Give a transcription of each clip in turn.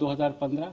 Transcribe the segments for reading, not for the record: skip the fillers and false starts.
2015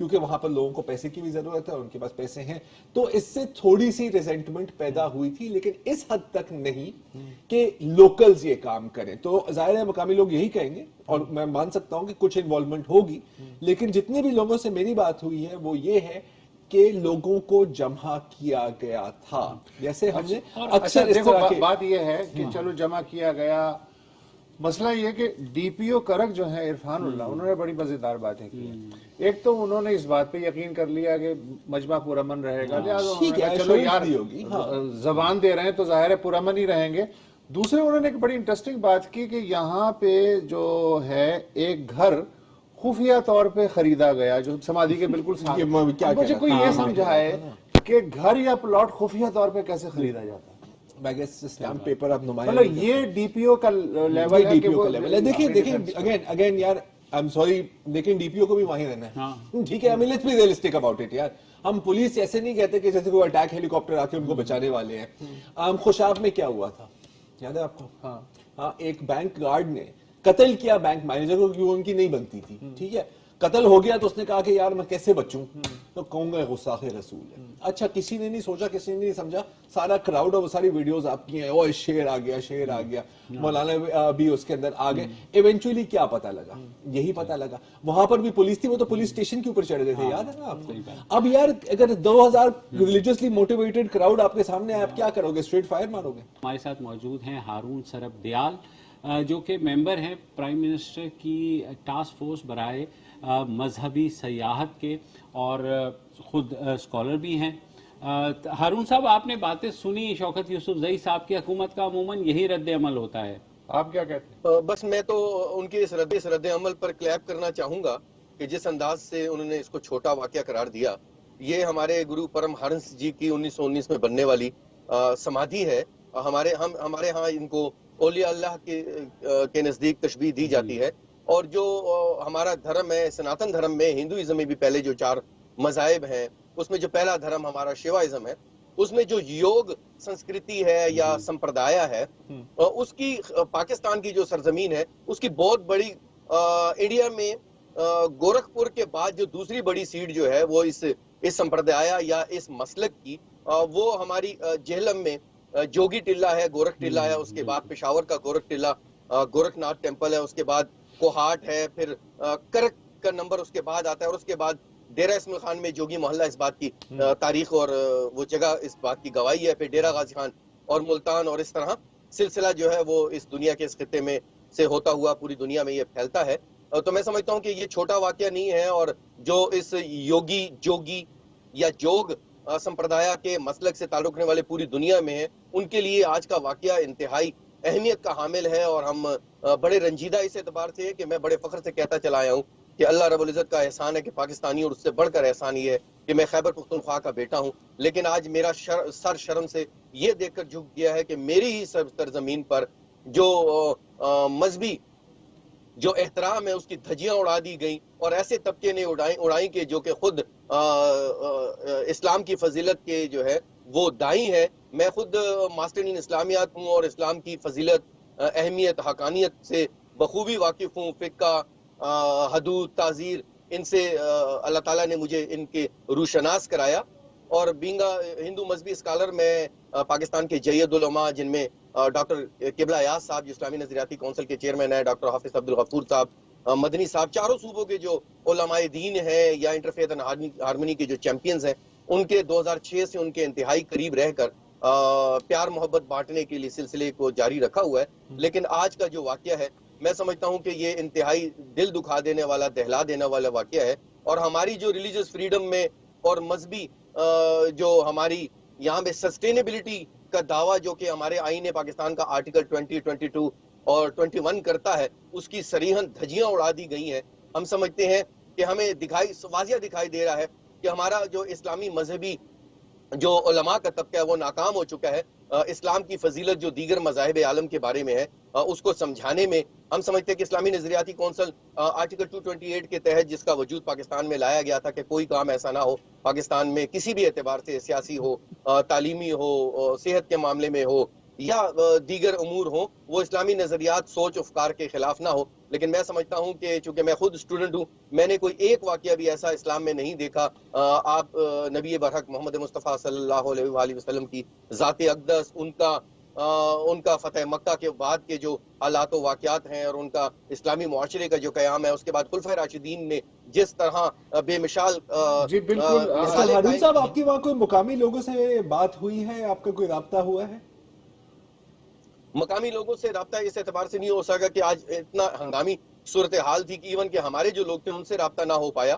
کیونکہ وہاں پر لوگوں کو پیسے کی بھی ضرورت ہے اور ان کے پاس پیسے ہیں, تو اس سے تھوڑی سی ریزنٹمنٹ پیدا ہوئی تھی, لیکن اس حد تک نہیں کہ لوکلز یہ کام کریں. تو ظاہر ہے مقامی لوگ یہی کہیں گے, اور میں مان سکتا ہوں کہ کچھ انوالومنٹ ہوگی, لیکن جتنے بھی لوگوں سے میری بات ہوئی ہے وہ یہ ہے کہ لوگوں کو جمع کیا گیا تھا, جیسے ہم نے اکثر اس طرح کے. بات یہ ہے کہ چلو جمع کیا گیا, مسئلہ یہ کہ ڈی پی او کرک جو ہیں عرفان اللہ, انہوں نے بڑی مزیدار باتیں کی ہیں. ایک تو انہوں نے اس بات پہ یقین کر لیا کہ مجمع پرامن رہے گا, لہٰذا انہوں نے کہا چلو یار زبان دے رہے ہیں تو ظاہر ہے پرامن ہی رہیں گے. دوسرے انہوں نے ایک بڑی انٹرسٹنگ بات کی کہ یہاں پہ جو ہے ایک گھر خفیہ طور پہ خریدا گیا جو سمادھی کے بالکل ساتھ. مجھے کوئی یہ سمجھائے کہ گھر یا پلاٹ خفیہ طور پہ کیسے خریدا جاتا ہے. اسٹیمپ پیپر آپ نمائیں, مطلب یہ ڈی پی او کا لیول ہے کہ وہ دیکھیں اگین یار آئی ایم سوری, لیکن ڈی پی او کو بھی وہیں رہنا ہے, ٹھیک ہے. Let's be realistic about it یار. ہم پولیس ایسے نہیں کہتے کہ جیسے کوئی اٹیک ہیلی کاپٹر آ کے ان کو بچانے والے ہیں. خوشاب میں کیا ہوا تھا یاد ہے آپ کو؟ ہاں, ایک بینک گارڈ نے قتل کیا بینک مینیجر کو, کیوں ان کی نہیں بنتی تھی, ٹھیک ہے. قتل ہو گیا تو اس نے کہا کہ یار میں کیسے بچوں, تو کہوں گا گستاخ رسول ہے. اچھا کسی نے نہیں سوچا, کسی نے نہیں سمجھا, سارا کراؤڈ اور وہ ساری ویڈیوز آپ کی ہیں, او شیر آ گیا, شیر آ گیا, مولانا بھی اس کے اندر آ گئے. ایونچولی کیا پتا لگا, یہی پتا لگا وہاں پر بھی پولیس تھی, وہ تو پولیس اسٹیشن کے اوپر چڑھ گئے تھے, یاد ہے نا آپ کو. اب یار اگر 2000 ریلیجیسلی موٹیویٹڈ کراؤڈ آپ کے سامنے آئے, آپ کیا کرو گے, اسٹریٹ فائر مارو گے. ہمارے ساتھ موجود ہیں ہارون سرب دیال, جو کہ ممبر ہیں پرائم منسٹر کی ٹاسک فورس برائے مذہبی سیاحت کے, اور خود اسکالر بھی ہیں. ہارون صاحب, آپ نے باتیں سنی شوکت یوسف زئی صاحب کی حکومت کا عموماً یہی رد عمل ہوتا ہے, آپ کیا کہتے ہیں؟ بس میں تو ان کے اس رد عمل پر کلیپ کرنا چاہوں گا کہ جس انداز سے انہوں نے اس کو چھوٹا واقعہ قرار دیا. یہ ہمارے گرو پرم ہنس جی کی 1919 میں بننے والی سمادھی ہے. ہمارے ہاں ان کو اولیاء اللہ کے نزدیک تشبیہ دی جاتی ہے. اور جو ہمارا دھرم ہے, سناتن دھرم میں, ہندوازم میں بھی پہلے جو 4 مذاہب ہیں, اس میں جو پہلا دھرم ہمارا شیوائزم ہے, اس میں جو یوگ سنسکرتی ہے یا سمپردایا ہے, اس کی پاکستان کی جو سرزمین ہے اس کی بہت بڑی انڈیا میں گورکھپور کے بعد جو دوسری بڑی سیٹ جو ہے وہ اس سمپردایا یا اس مسلک کی, وہ ہماری جہلم میں جوگی ٹلہ ہے, گورکھ ٹلہ ہے, اس کے بعد پشاور کا گورکھ ٹلہ گورکھ ناتھ ٹیمپل ہے, اس کے بعد کوہاٹ ہے, پھر کرک کا نمبر اس کے بعد آتا ہے, اور اس کے بعد ڈیرہ اسماعیل خان میں جوگی محلہ اس بات کی تاریخ اور وہ جگہ اس بات کی گواہی ہے, پھر ڈیرہ غازی خان اور ملتان, اور اس طرح سلسلہ جو ہے وہ اس دنیا کے اس خطے میں سے ہوتا ہوا پوری دنیا میں یہ پھیلتا ہے. تو میں سمجھتا ہوں کہ یہ چھوٹا واقعہ نہیں ہے, اور جو اس جوگی یا جوگ سمپردایا کے مسلک سے تعلق رکھنے والے پوری دنیا میں ہیں, ان کے لیے آج کا واقعہ انتہائی اہمیت کا حامل ہے. اور ہم بڑے رنجیدہ اس اعتبار سے کہ میں بڑے فخر سے کہتا چلا آیا ہوں کہ اللہ رب العزت کا احسان ہے کہ پاکستانی, اور اس سے بڑھ کر احسان یہ ہے کہ میں خیبر پختونخوا کا بیٹا ہوں. لیکن آج میرا سر شرم سے یہ دیکھ کر جھک گیا ہے کہ میری ہی سرزمین پر جو مذہبی جو احترام ہے اس کی دھجیاں اڑا دی گئیں, اور ایسے طبقے نے اڑائیں کہ جو کہ خود اسلام کی فضیلت کے جو ہے وہ دائیں ہے. میں خود ماسٹر ان اسلامیات ہوں اور اسلام کی فضیلت, اہمیت, حقانیت سے بخوبی واقف ہوں. فقہ, حدود, تعزیر, ان سے اللہ تعالیٰ نے مجھے ان کے روشناس کرایا. اور بینگا ہندو مذہبی اسکالر, میں پاکستان کے جید علماء جن میں ڈاکٹر قبلہ ایاز صاحب جو اسلامی نظریاتی کونسل کے چیئرمین ہیں, ڈاکٹر حافظ عبدالغفور صاحب, مدنی صاحب, چاروں صوبوں کے جو علماء دین ہیں یا انٹرفیتھ ہارمونی کے جو چیمپئنز ہیں, ان کے 2006 سے ان کے انتہائی قریب رہ کر پیار محبت بانٹنے کے لیے سلسلے کو جاری رکھا ہوا ہے. لیکن آج کا جو واقعہ ہے میں سمجھتا ہوں کہ یہ انتہائی دل دکھا دینے والا, دہلا دینے والا واقعہ ہے. اور ہماری جو ریلیجس فریڈم میں اور مذہبی جو ہماری یہاں پہ سسٹینیبلٹی کا دعویٰ جو کہ ہمارے آئین پاکستان کا آرٹیکل 20, 22 اور 21 کرتا ہے, اس کی صریحاً دھجیاں اڑا دی گئی ہیں. ہم سمجھتے ہیں کہ ہمیں واضح دکھائی دے رہا ہے کہ ہمارا جو اسلامی مذہبی جو علماء کا طبقہ ہے وہ ناکام ہو چکا ہے اسلام کی فضیلت جو دیگر مذاہب عالم کے بارے میں ہے اس کو سمجھانے میں. ہم سمجھتے ہیں کہ اسلامی نظریاتی کونسل آرٹیکل 228 کے تحت جس کا وجود پاکستان میں لایا گیا تھا کہ کوئی کام ایسا نہ ہو پاکستان میں کسی بھی اعتبار سے, سیاسی ہو, تعلیمی ہو, صحت کے معاملے میں ہو یا دیگر امور ہوں وہ اسلامی نظریات سوچ افکار کے خلاف نہ ہو، لیکن میں سمجھتا ہوں کہ چونکہ میں خود اسٹوڈنٹ ہوں، میں نے کوئی ایک واقعہ بھی ایسا اسلام میں نہیں دیکھا آپ نبی برحق محمد مصطفیٰ صلی اللہ علیہ وآلہ وسلم کی ذات اقدس، ان کا فتح مکہ کے بعد کے جو حالات و واقعات ہیں اور ان کا اسلامی معاشرے کا جو قیام ہے، اس کے بعد خلفائے راشدین نے جس طرح بے مثال جی بالکل ہارون صاحب، آپ کی وہاں کوئی مقامی لوگوں سے بات ہوئی ہے؟ آپ کا کوئی رابطہ ہوا ہے؟ مقامی لوگوں سے رابطہ اس اعتبار سے نہیں ہو سکا کہ آج اتنا ہنگامی صورتحال تھی کہ ایون کہ ہمارے جو لوگ تھے ان سے رابطہ نہ ہو پایا،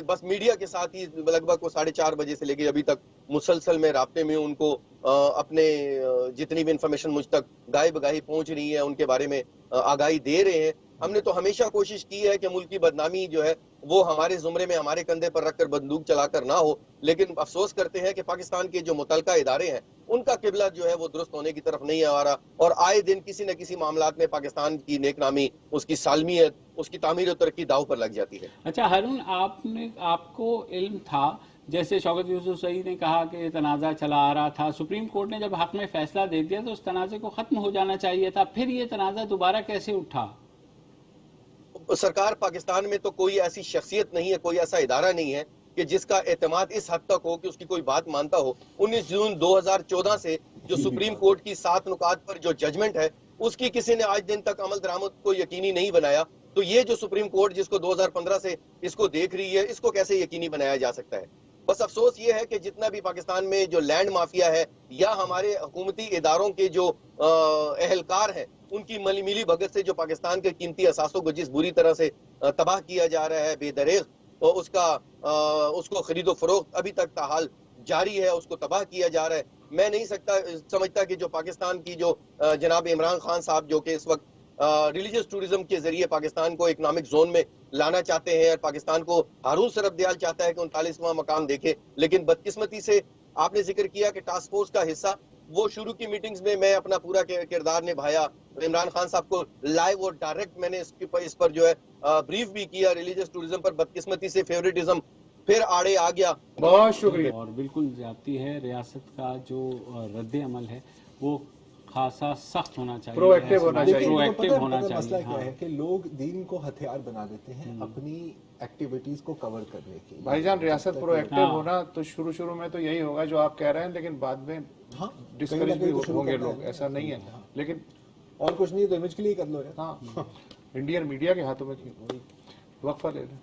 بس میڈیا کے ساتھ ہی لگ بھگ 4:30 بجے سے لے کے ابھی تک مسلسل میں رابطے میں ان کو اپنے جتنی بھی انفارمیشن مجھ تک گاہے بگاہی پہنچ رہی ہے ان کے بارے میں آگاہی دے رہے ہیں۔ ہم نے تو ہمیشہ کوشش کی ہے کہ ملک کی بدنامی جو ہے وہ ہمارے زمرے میں ہمارے کندھے پر رکھ کر بندوق چلا کر نہ ہو، لیکن افسوس کرتے ہیں کہ پاکستان کے جو متعلقہ ادارے ہیں ان کا قبلہ جو ہے وہ درست ہونے کی طرف نہیں آ رہا، اور آئے دن کسی نہ کسی معاملات میں پاکستان کی نیک نامی، اس کی سالمیت، اس کی تعمیر و ترقی داؤ پر لگ جاتی ہے۔ اچھا ہارون، آپ کو علم تھا، جیسے شوکت یوسف سعید نے کہا کہ تنازع چلا آ رہا تھا، سپریم کورٹ نے جب حق میں فیصلہ دے دیا تو اس تنازع کو ختم ہو جانا چاہیے تھا، پھر یہ تنازع دوبارہ کیسے اٹھا؟ سرکار پاکستان میں تو کوئی ایسی شخصیت نہیں ہے، کوئی ایسا ادارہ نہیں ہے کہ جس کا اعتماد اس حد تک ہو کہ اس کی کوئی بات مانتا ہو۔ 19 جون 2014 سے جو سپریم کورٹ کی 7 نکات پر جو ججمنٹ ہے اس کی کسی نے آج دن تک عمل درآمد کو یقینی نہیں بنایا، تو یہ جو سپریم کورٹ جس کو 2015 سے اس کو دیکھ رہی ہے، اس کو کیسے یقینی بنایا جا سکتا ہے؟ بس افسوس یہ ہے کہ جتنا بھی پاکستان میں جو لینڈ مافیا ہے یا ہمارے حکومتی اداروں کے جو اہلکار ہیں ان کی ملی بھگت سے جو پاکستان کے قیمتی اثاثوں کو جس بری طرح سے تباہ کیا جا رہا ہے بے دریغ، اور اس کو خرید و فروخت ابھی تک تاحال جاری ہے، اس کو تباہ کیا جا رہا ہے۔ میں نہیں سمجھتا کہ جو پاکستان کی جو جناب عمران خان صاحب جو کہ اس وقت ریلیجس ٹورزم کے ذریعے پاکستان کو اکنامک زون میں لانا چاہتے ہیں اور پاکستان کو ہارون سرفدیال چاہتا ہے کہ 39واں مقام دیکھے، لیکن بدقسمتی سے آپ نے ذکر کیا کہ ٹاسک فورس کا حصہ، وہ شروع کی میٹنگز میں اپنا پورا کردار نبھایا، عمران خان صاحب کو لائیو اور ڈائریکٹ میں نے اس پر جو ہے بریف بھی کیا ریلیجس ٹورزم پر۔ بدقسمتی سے فیوریٹزم پھر آڑے آ گیا۔ بہت شکریہ۔ اور بالکل زیادتی ہے، ریاست کا جو رد عمل ہے وہ خاصا سخت ہونا چاہیے، پرو ایکٹیو ہونا چاہیے۔ پرو ایکٹیو ہونا مسئلہ چاہیے۔ کیا ہے کہ لوگ دین کو ہتھیار بنا دیتے ہیں اپنی ایکٹیویٹیز کو کور کرنے کی۔ بھائی جان، ریاست پرو ایکٹیو ہونا تو شروع میں تو یہی ہوگا جو آپ کہہ رہے ہیں، لیکن بعد میں ڈسکریج بھی ہوں گے لوگ، ایسا نہیں ہے، لیکن اور کچھ نہیں تو امیج کے لیے کر لو۔ ہاں، انڈین میڈیا کے ہاتھوں میں وقفہ لے لیں۔